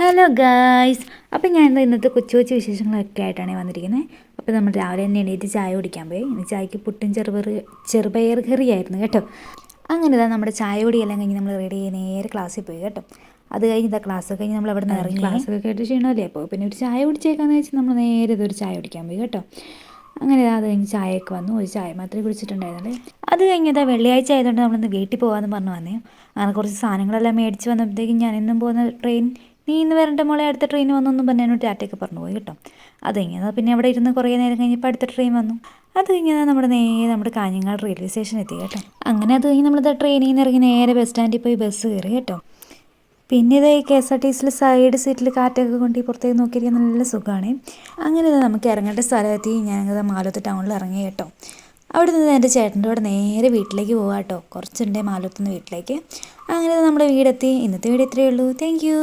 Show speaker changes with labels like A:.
A: Hello guys. അപ്പോൾ ഞാൻ ഇന്നത്തെ കൊച്ചു കൊച്ചു വിശേഷങ്ങളൊക്കെ ആയിട്ടാണ് വന്നിരിക്കുന്നത്. അപ്പോൾ നമ്മൾ രാവിലെ തന്നെ എണീറ്റ് ചായ കുടിക്കാൻ പോയി. ഇനി ചായക്ക് പുട്ടും ചെറുപയർ കറിയായിരുന്നു കേട്ടോ. അങ്ങനെ ഇതാ നമ്മുടെ ചായ കുടിയെല്ലാം കഴിഞ്ഞ് നമ്മൾ റെഡി ആയി നേരെ ക്ലാസ്സിൽ പോയി കേട്ടോ. അത് കഴിഞ്ഞ് ഇതാ ക്ലാസ് കഴിഞ്ഞ് നമ്മൾ അവിടെ നിന്ന് ഇറങ്ങി. ക്ലാസ്സൊക്കെ കേട്ട് ക്ഷീണമല്ലേ, അപ്പോൾ പിന്നെ ഒരു ചായ കുടിച്ചേക്കാന്ന് വെച്ച് നമ്മൾ നേരെ ഇതൊരു ചായ കുടിക്കാൻ പോയി കേട്ടോ. അങ്ങനെ അത് കഴിഞ്ഞ് ചായയൊക്കെ വന്നു. ഒരു ചായ മാത്രമേ കുടിച്ചിട്ടുണ്ടായിരുന്നല്ലേ. അത് കഴിഞ്ഞതാ വെള്ളിയാഴ്ച ആയതുകൊണ്ട് നമ്മളിന്ന് വീട്ടിൽ പോകാമെന്ന് പറഞ്ഞു വന്നേ. അങ്ങനെ കുറച്ച് സാധനങ്ങളെല്ലാം മേടിച്ച് വന്നപ്പോഴത്തേക്കും ഞാൻ എന്നും പോകുന്ന ട്രെയിൻ നീ ഇന്ന് വരണ്ട മോളെ, അടുത്ത ട്രെയിൻ വന്നൊന്നും പറഞ്ഞ് എന്നോട് ടാറ്റയൊക്കെ പറഞ്ഞു പോയി കേട്ടോ. അത് കഴിഞ്ഞാൽ പിന്നെ അവിടെ ഇരുന്ന് കുറേ നേരം കഴിഞ്ഞപ്പോൾ അടുത്ത ട്രെയിൻ വന്നു. അത് കഴിഞ്ഞാൽ നമ്മുടെ കാഞ്ഞങ്ങാട് റെയിൽവേ സ്റ്റേഷൻ എത്തി കേട്ടോ. അങ്ങനെ അത് കഴിഞ്ഞ് നമ്മളിത് ട്രെയിനിൽ നിന്ന് ഇറങ്ങി നേരെ ബസ് സ്റ്റാൻഡിൽ പോയി ബസ് കയറി കേട്ടോ. പിന്നെ ഇത് KSRTC സൈഡ് സീറ്റിൽ കാറ്റൊക്കെ കൊണ്ട് പുറത്തേക്ക് നോക്കിയിരിക്കാൻ നല്ല സുഖമാണ്. അങ്ങനെ നമുക്ക് ഇറങ്ങേണ്ട സ്ഥലമെത്തി. ഞാനത് മാലൂത്ത് ടൗണിൽ ഇറങ്ങി കേട്ടോ. അവിടെ നിന്ന് എൻ്റെ ചേട്ടൻ്റെ കൂടെ നേരെ വീട്ടിലേക്ക് പോകാം കേട്ടോ. കുറച്ചുണ്ടേ മാലൂത്തുനിന്ന് വീട്ടിലേക്ക്. അങ്ങനെ നമ്മുടെ വീടെത്തി. ഇന്നത്തെ വീഡിയോ ഇത്രയേ ഉള്ളൂ. Thank you.